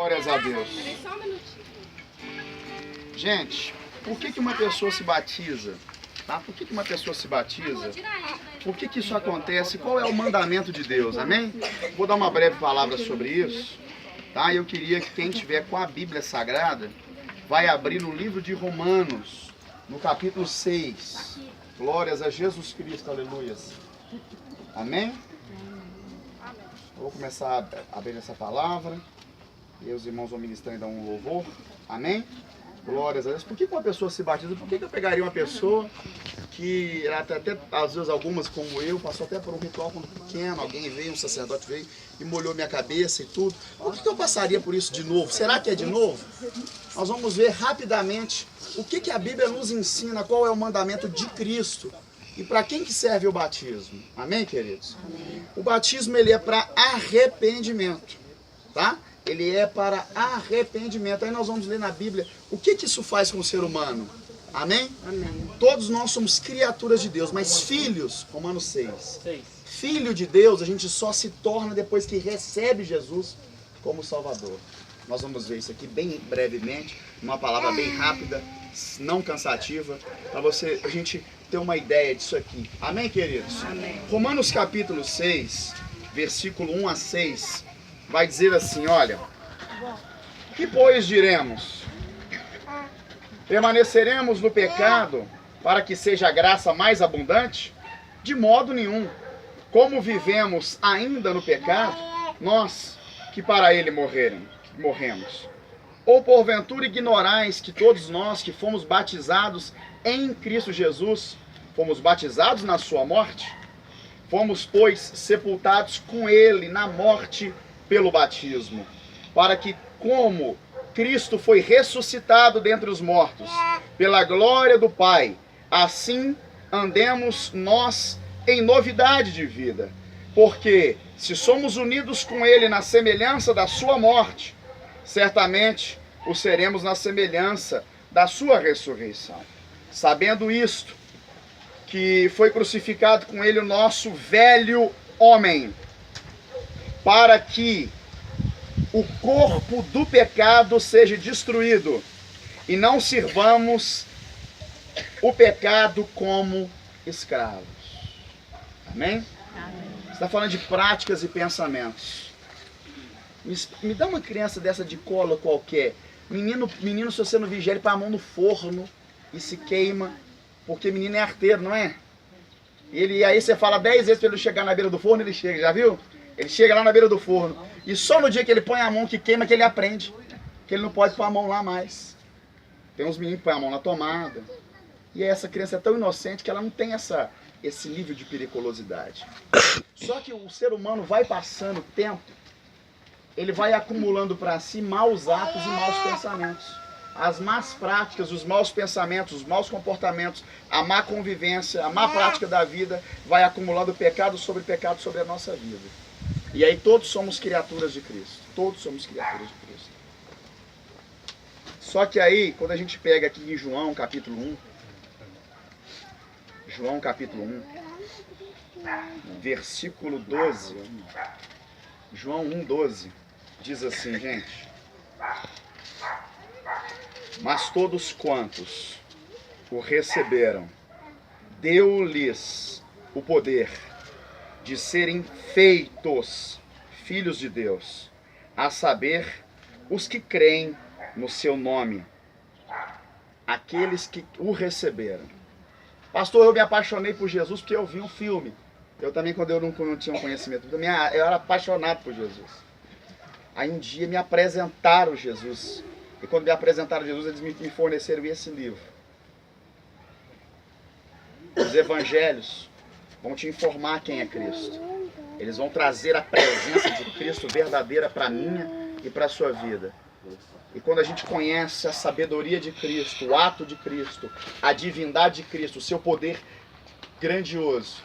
Glórias a Deus. Gente, por que uma pessoa se batiza? Tá? Por que uma pessoa se batiza? Por que isso acontece? Qual é o mandamento de Deus? Amém? Vou dar uma breve palavra sobre isso. Tá? Eu queria que quem tiver com a Bíblia Sagrada vai abrir no livro de Romanos, no capítulo 6. Glórias a Jesus Cristo, aleluias. Amém? Eu vou começar a abrir essa palavra. E os irmãos vão ministrar ainda um louvor. Amém? Glórias a Deus. Por que uma pessoa se batiza? Por que eu pegaria uma pessoa que, até às vezes algumas como eu, passou até por um ritual quando pequeno, alguém veio, um sacerdote veio e molhou minha cabeça e tudo. Por que eu passaria por isso de novo? Será que é de novo? Nós vamos ver rapidamente o que a Bíblia nos ensina, qual é o mandamento de Cristo e para quem que serve o batismo. Amém, queridos? Amém. O batismo ele é para arrependimento, tá? Ele é para arrependimento. Aí nós vamos ler na Bíblia o que isso faz com o ser humano. Amém? Amém. Todos nós somos criaturas de Deus, mas filhos, Romanos 6. Filho de Deus a gente só se torna depois que recebe Jesus como Salvador. Nós vamos ver isso aqui bem brevemente, uma palavra bem rápida, não cansativa, para a gente ter uma ideia disso aqui. Amém, queridos? Amém. Romanos capítulo 6, versículo 1 a 6, vai dizer assim, olha, que pois diremos? Permaneceremos no pecado para que seja a graça mais abundante? De modo nenhum. Como vivemos ainda no pecado, nós que para ele morremos. Ou porventura ignorais que todos nós que fomos batizados em Cristo Jesus, fomos batizados na sua morte? Fomos, pois, sepultados com ele na morte pelo batismo, para que, como Cristo foi ressuscitado dentre os mortos, pela glória do Pai, assim andemos nós em novidade de vida. Porque, se somos unidos com ele na semelhança da sua morte, certamente o seremos na semelhança da sua ressurreição. Sabendo isto, que foi crucificado com ele o nosso velho homem, para que o corpo do pecado seja destruído e não sirvamos o pecado como escravos. Amém? Amém. Você está falando de práticas e pensamentos. Me dá uma criança dessa de colo qualquer. Menino, se você não vigiar, ele põe a mão no forno e se queima, porque menino é arteiro, não é? Aí você fala 10 vezes para ele chegar na beira do forno, ele chega, já viu? Ele chega lá na beira do forno. E só no dia que ele põe a mão que queima que ele aprende que ele não pode pôr a mão lá mais. Tem uns meninos que põem a mão na tomada. E essa criança é tão inocente que ela não tem esse nível de periculosidade. Só que o ser humano vai passando o tempo, ele vai acumulando para si maus atos e maus pensamentos. As más práticas, os maus pensamentos, os maus comportamentos, a má convivência, a má prática da vida vai acumulando pecado sobre a nossa vida. E aí todos somos criaturas de Cristo. Todos somos criaturas de Cristo. Só que aí, quando a gente pega aqui em João capítulo 1, João capítulo 1, versículo 12, João 1,12, diz assim, gente: mas todos quantos o receberam, deu-lhes o poder de serem feitos filhos de Deus, a saber, os que creem no seu nome, aqueles que o receberam. Pastor, eu me apaixonei por Jesus porque eu vi um filme. Eu também, quando eu não tinha um conhecimento, eu era apaixonado por Jesus. Aí um dia me apresentaram Jesus. E quando me apresentaram Jesus, eles me forneceram esse livro. Os evangelhos vão te informar quem é Cristo. Eles vão trazer a presença de Cristo verdadeira para a minha e para a sua vida. E quando a gente conhece a sabedoria de Cristo, o ato de Cristo, a divindade de Cristo, o seu poder grandioso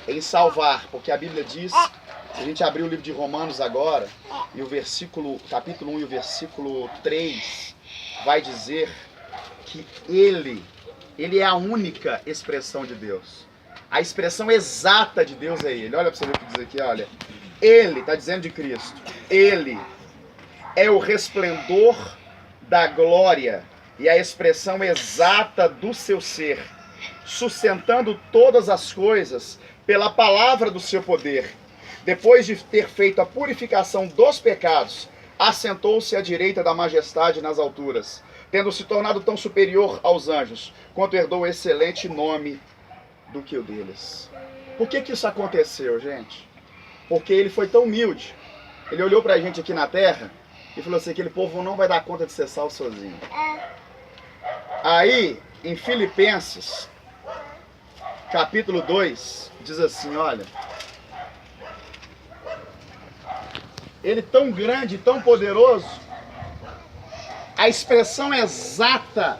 em salvar, porque a Bíblia diz, se a gente abrir o livro de Romanos agora, e o capítulo 1 e o versículo 3, vai dizer que Ele é a única expressão de Deus. A expressão exata de Deus é Ele. Olha para você ver o que diz aqui, olha. Ele, está dizendo de Cristo, Ele é o resplendor da glória e a expressão exata do seu ser, sustentando todas as coisas pela palavra do seu poder. Depois de ter feito a purificação dos pecados, assentou-se à direita da majestade nas alturas, tendo se tornado tão superior aos anjos, quanto herdou o excelente nome do que o deles. Por que isso aconteceu, gente? Porque ele foi tão humilde. Ele olhou pra gente aqui na terra e falou assim, aquele povo não vai dar conta de ser salvo sozinho. Aí, em Filipenses, capítulo 2, diz assim, olha, ele tão grande, tão poderoso, a expressão exata,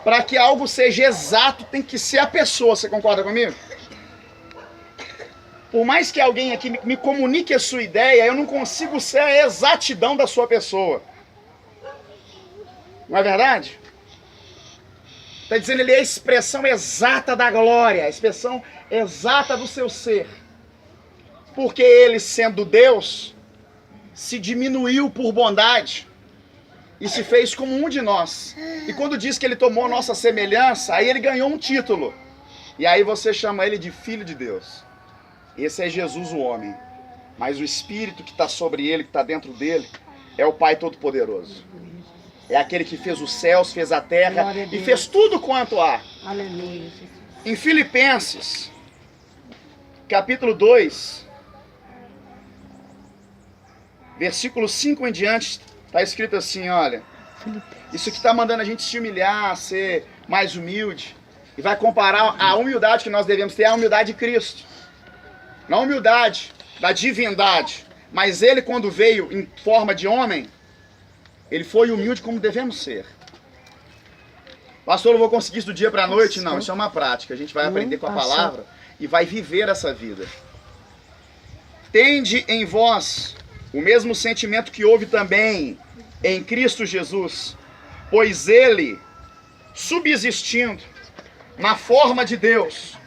para que algo seja exato, tem que ser a pessoa, você concorda comigo? Por mais que alguém aqui me comunique a sua ideia, eu não consigo ser a exatidão da sua pessoa. Não é verdade? Está dizendo, ele é a expressão exata da glória, a expressão exata do seu ser. Porque ele, sendo Deus, se diminuiu por bondade e se fez como um de nós. E quando diz que ele tomou a nossa semelhança, aí ele ganhou um título. E aí você chama ele de Filho de Deus. Esse é Jesus o homem. Mas o Espírito que está sobre ele, que está dentro dele, é o Pai Todo-Poderoso. É aquele que fez os céus, fez a terra e fez tudo quanto há. Aleluia. Em Filipenses, capítulo 2, versículo 5 em diante, está escrito assim, olha, isso que está mandando a gente se humilhar, ser mais humilde, e vai comparar a humildade que nós devemos ter à humildade de Cristo. Não a humildade da divindade, mas ele quando veio em forma de homem, ele foi humilde como devemos ser. Pastor, eu vou conseguir isso do dia para a noite? Não, isso é uma prática. A gente vai aprender com a palavra e vai viver essa vida. Tende em vós o mesmo sentimento que houve também em Cristo Jesus, pois ele, subsistindo na forma de Deus,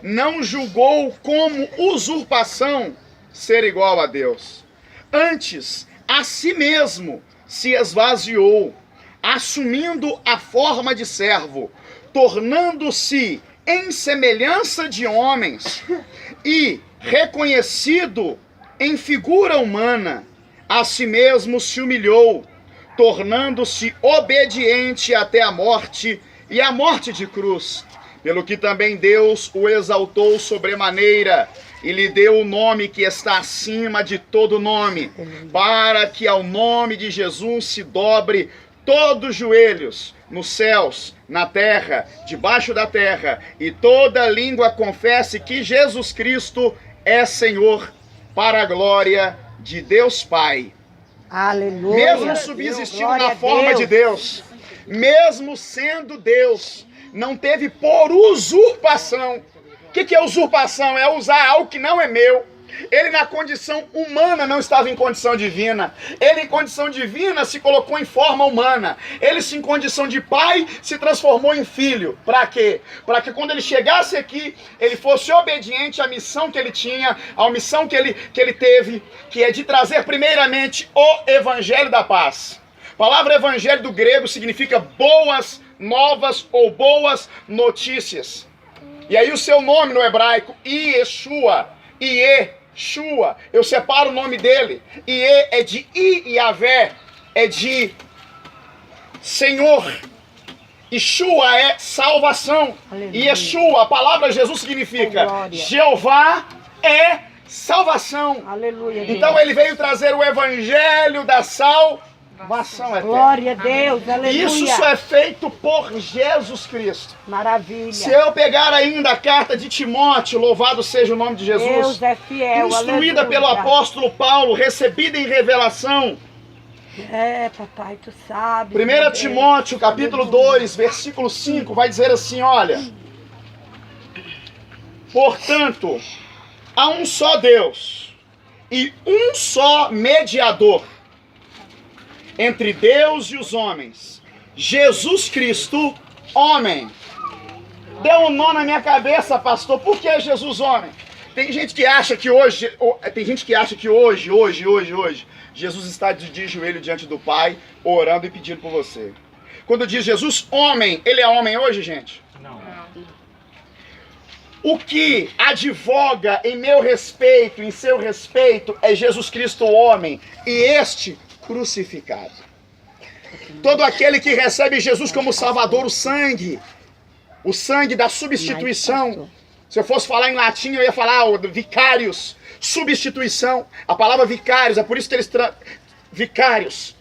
não julgou como usurpação ser igual a Deus. Antes, a si mesmo se esvaziou, assumindo a forma de servo, tornando-se em semelhança de homens e reconhecido em figura humana, a si mesmo se humilhou, tornando-se obediente até a morte e a morte de cruz. Pelo que também Deus o exaltou sobremaneira e lhe deu o nome que está acima de todo nome, para que ao nome de Jesus se dobre todos os joelhos, nos céus, na terra, debaixo da terra, e toda língua confesse que Jesus Cristo é Senhor, para a glória de Deus Pai. Aleluia. Mesmo subsistindo na forma de Deus, mesmo sendo Deus, não teve por usurpação. O que é usurpação? É usar algo que não é meu. Ele na condição humana não estava em condição divina. Ele em condição divina se colocou em forma humana. Ele em condição de pai se transformou em filho. Para quê? Para que quando ele chegasse aqui, ele fosse obediente à missão que ele tinha, à missão que ele teve, que é de trazer primeiramente o evangelho da paz. A palavra evangelho do grego significa boas novas ou boas notícias. E aí o seu nome no hebraico, Yeshua, Yeshua, eu separo o nome dele. Ie é de Iavé, é de Senhor. Yeshua é salvação. Aleluia. Yeshua, a palavra Jesus significa Jeová é salvação. Aleluia, então ele veio trazer o evangelho da salvação eterna. Glória a Deus, aleluia. Isso só é feito por Jesus Cristo. Maravilha. Se eu pegar ainda a carta de Timóteo, louvado seja o nome de Jesus, Deus é fiel, instruída aleluia. pelo apóstolo Paulo, recebida em revelação. É, papai, tu sabe. 1 Timóteo, capítulo 2, versículo 5, vai dizer assim, olha. Portanto, há um só Deus e um só mediador entre Deus e os homens, Jesus Cristo, homem. Deu um nó na minha cabeça, pastor. Por que Jesus homem? Tem gente que acha que hoje, Jesus está de joelho diante do Pai, orando e pedindo por você. Quando diz Jesus homem, ele é homem hoje, gente? Não. O que advoga em meu respeito, em seu respeito, é Jesus Cristo homem, e este crucificado. Todo aquele que recebe Jesus como Salvador, o sangue da substituição. Se eu fosse falar em latim, eu ia falar vicários, substituição. A palavra vicários, é por isso que eles vicários,